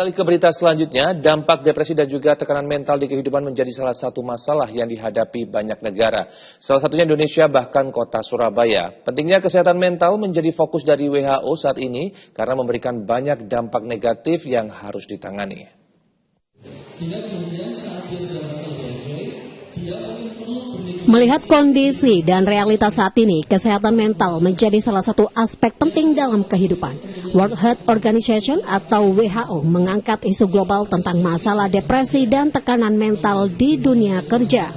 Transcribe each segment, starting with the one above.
Beralih ke berita selanjutnya, dampak depresi dan juga tekanan mental di kehidupan menjadi salah satu masalah yang dihadapi banyak negara. Salah satunya Indonesia, bahkan kota Surabaya. Pentingnya kesehatan mental menjadi fokus dari WHO saat ini karena memberikan banyak dampak negatif yang harus ditangani. Melihat kondisi dan realitas saat ini, kesehatan mental menjadi salah satu aspek penting dalam kehidupan. World Health Organization atau WHO mengangkat isu global tentang masalah depresi dan tekanan mental di dunia kerja.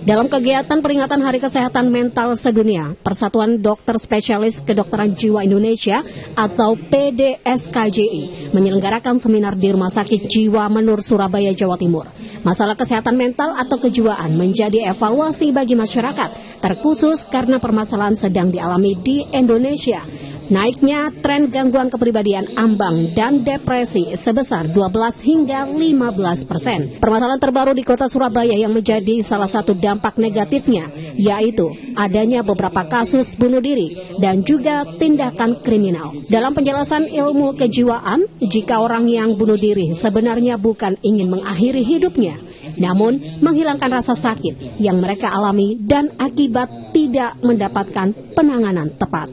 Dalam kegiatan peringatan Hari Kesehatan Mental Sedunia, Persatuan Dokter Spesialis Kedokteran Jiwa Indonesia atau PDSKJI menyelenggarakan seminar di Rumah Sakit Jiwa Menur Surabaya, Jawa Timur. Masalah kesehatan mental atau kejiwaan menjadi evaluasi bagi masyarakat, terkhusus karena permasalahan sedang dialami di Indonesia. Naiknya tren gangguan kepribadian ambang dan depresi sebesar 12 hingga 15%. Permasalahan terbaru di kota Surabaya yang menjadi salah satu dampak negatifnya, yaitu adanya beberapa kasus bunuh diri dan juga tindakan kriminal. Dalam penjelasan ilmu kejiwaan, jika orang yang bunuh diri sebenarnya bukan ingin mengakhiri hidupnya, namun menghilangkan rasa sakit yang mereka alami dan akibat tidak mendapatkan penanganan tepat.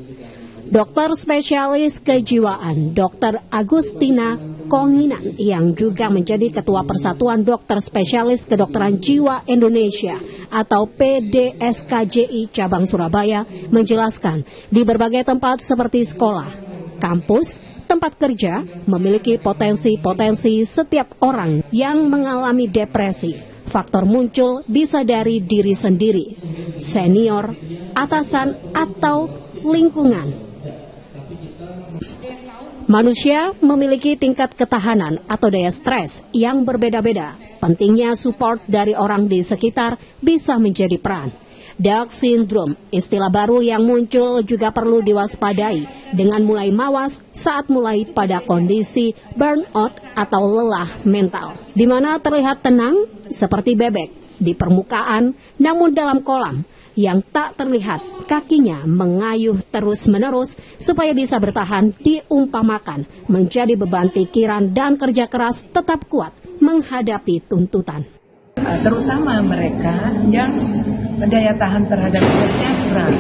Dokter spesialis kejiwaan Dr. Agustina Konginan yang juga menjadi Ketua Persatuan Dokter Spesialis Kedokteran Jiwa Indonesia atau PDSKJI Cabang Surabaya menjelaskan di berbagai tempat seperti sekolah, kampus, tempat kerja memiliki potensi-potensi setiap orang yang mengalami depresi. Faktor muncul bisa dari diri sendiri, senior, atasan, atau lingkungan. Manusia memiliki tingkat ketahanan atau daya stres yang berbeda-beda. Pentingnya support dari orang di sekitar bisa menjadi peran. Dark syndrome, istilah baru yang muncul juga perlu diwaspadai dengan mulai mawas saat mulai pada kondisi burnout atau lelah mental, di mana terlihat tenang seperti bebek di permukaan, namun dalam kolam yang tak terlihat kakinya mengayuh terus-menerus supaya bisa bertahan diumpamakan menjadi beban pikiran dan kerja keras tetap kuat menghadapi tuntutan. Terutama mereka yang daya tahan terhadap stresnya kurang.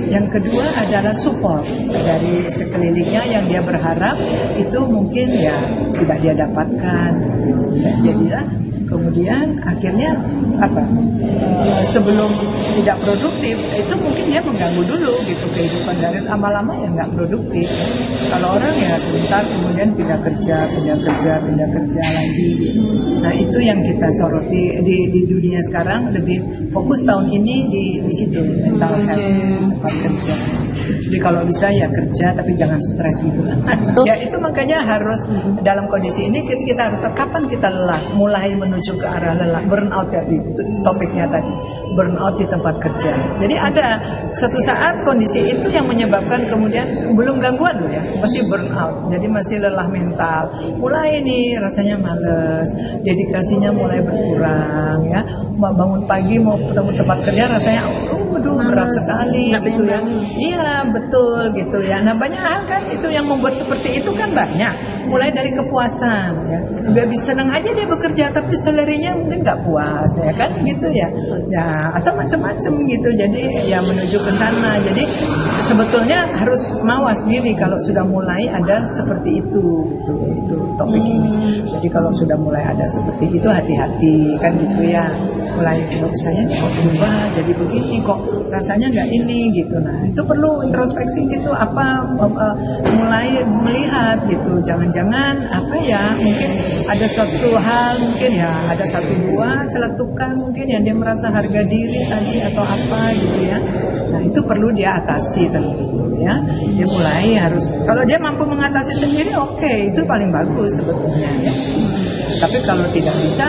Yang kedua adalah support dari sekelilingnya yang dia berharap itu mungkin ya tidak dia dapatkan. Jadilah kemudian akhirnya sebelum tidak produktif itu mungkin dia mengganggu dulu gitu kehidupan, dari lama-lama ya nggak produktif. Kalau orang ya sebentar kemudian pindah kerja lagi. Nah itu yang kita soroti di dunia sekarang, lebih fokus tahun ini di situ, mental health, tempat kerja. Jadi kalau bisa ya kerja tapi jangan stres gitu. Ya itu makanya harus dalam kondisi ini kita harus kapan kita lelah, mulai menuju ke arah lelah, burnout ya di topiknya tadi, burnout di tempat kerja. Jadi ada satu saat kondisi itu yang menyebabkan kemudian belum gangguan loh ya, masih burnout, jadi masih lelah mental, mulai nih rasanya males, dedikasinya mulai berkurang ya, bangun pagi mau ketemu tempat kerja rasanya berat sekali gitu ya. Iya betul gitu ya. Nah banyak hal kan itu yang membuat seperti itu kan banyak. Mulai dari kepuasan ya. Dia bisa senang aja dia bekerja tapi salarinya mungkin nggak puas ya kan gitu ya. Ya atau macam-macam gitu. Jadi ya menuju ke sana. Jadi sebetulnya harus mawas diri kalau sudah mulai ada seperti itu gitu. Itu topik ini. Jadi kalau sudah mulai ada seperti itu hati-hati kan gitu ya. Mulai saya kok berubah jadi begini kok rasanya nggak ini gitu. Nah itu perlu introspeksi gitu, mulai melihat gitu, jangan-jangan mungkin ada suatu hal, mungkin ya ada satu dua celetukan mungkin yang dia merasa harga diri tadi atau apa gitu ya. Nah itu perlu dia atasi tentu ya. Dia mulai harus, kalau dia mampu mengatasi sendiri oke, itu paling bagus sebetulnya ya. Tapi kalau tidak bisa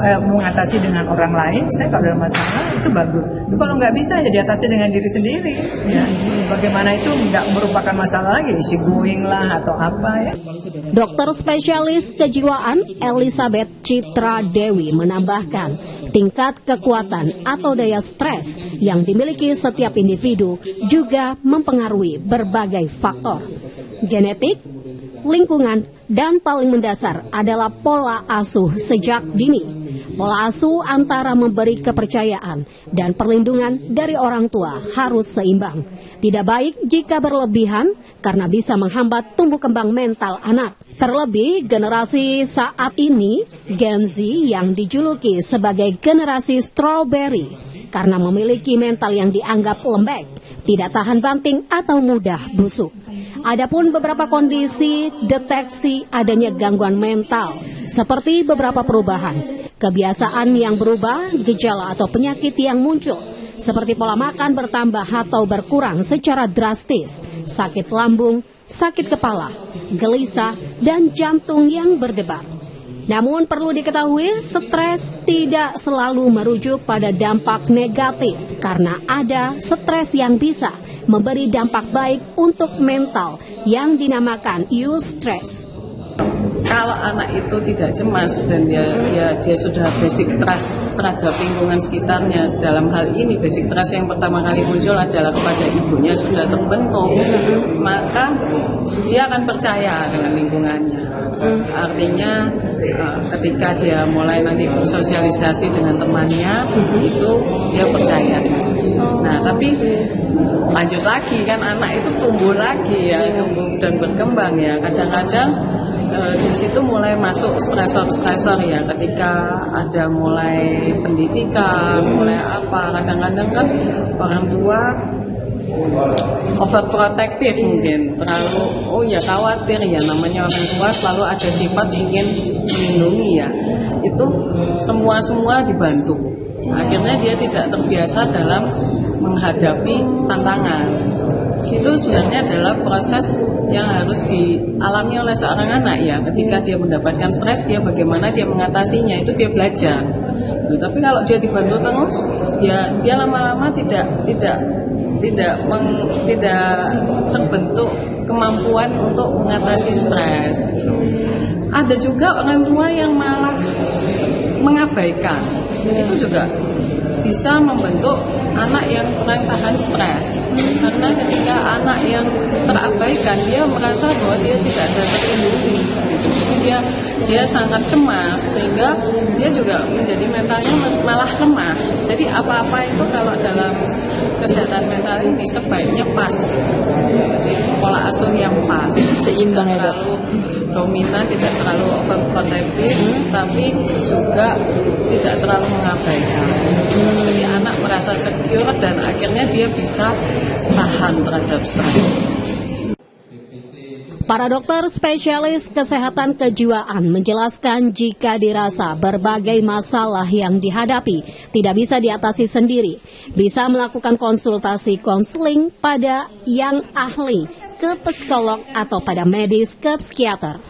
mengatasi dengan orang lain, saya kalau ada masalah itu bagus. Itu kalau nggak bisa ya diatasi dengan diri sendiri. Ya. Bagaimana itu nggak merupakan masalah lagi, easy going lah atau apa ya. Dokter spesialis kejiwaan Elizabeth Citra Dewi menambahkan, tingkat kekuatan atau daya stres yang dimiliki setiap individu juga mempengaruhi berbagai faktor, genetik, lingkungan, dan paling mendasar adalah pola asuh sejak dini. Pola asuh antara memberi kepercayaan dan perlindungan dari orang tua harus seimbang. Tidak baik jika berlebihan karena bisa menghambat tumbuh kembang mental anak. Terlebih generasi saat ini, Gen Z yang dijuluki sebagai generasi strawberry karena memiliki mental yang dianggap lembek, tidak tahan banting atau mudah busuk. Adapun beberapa kondisi deteksi adanya gangguan mental, seperti beberapa perubahan, kebiasaan yang berubah, gejala atau penyakit yang muncul, seperti pola makan bertambah atau berkurang secara drastis, sakit lambung, sakit kepala, gelisah, dan jantung yang berdebar. Namun perlu diketahui, stres tidak selalu merujuk pada dampak negatif karena ada stres yang bisa memberi dampak baik untuk mental yang dinamakan eustress. Kalau anak itu tidak cemas dan dia sudah basic trust terhadap lingkungan sekitarnya, dalam hal ini basic trust yang pertama kali muncul adalah kepada ibunya sudah terbentuk, maka dia akan percaya dengan lingkungannya. Artinya ketika dia mulai nanti sosialisasi dengan temannya, itu dia percaya. Nah, tapi lanjut lagi kan, anak itu tumbuh lagi ya, tumbuh dan berkembang ya. Kadang-kadang di situ mulai masuk stresor-stresor ya, ketika ada mulai pendidikan, mulai apa, kadang-kadang kan orang tua overprotective mungkin, terlalu khawatir ya, namanya orang tua selalu ada sifat ingin melindungi ya, itu semua dibantu, akhirnya dia tidak terbiasa dalam menghadapi tantangan. Itu sebenarnya adalah proses yang harus dialami oleh seorang anak ya. Ketika dia mendapatkan stres, dia bagaimana dia mengatasinya, itu dia belajar. Tapi kalau dia dibantu terus, ya dia lama-lama tidak terbentuk kemampuan untuk mengatasi stres. Ada juga orang tua yang malah mengabaikan, itu juga bisa membentuk anak yang kurang tahan stres. Karena ketika anak yang terabaikan, dia merasa bahwa dia tidak ada terlindungi, jadi dia sangat cemas, sehingga dia juga menjadi mentalnya malah lemah. Jadi apa-apa itu kalau dalam kesehatan mental ini sebaiknya pas, jadi pola asuh yang pas, seimbang, tidak terlalu dominan, tidak terlalu overprotective, tapi juga tidak terlalu mengabaikan. Jadi anak merasa secure dan akhirnya dia bisa tahan terhadap stres. Para dokter spesialis kesehatan kejiwaan menjelaskan jika dirasa berbagai masalah yang dihadapi tidak bisa diatasi sendiri, bisa melakukan konsultasi konseling pada yang ahli, ke psikolog atau pada medis, ke psikiater.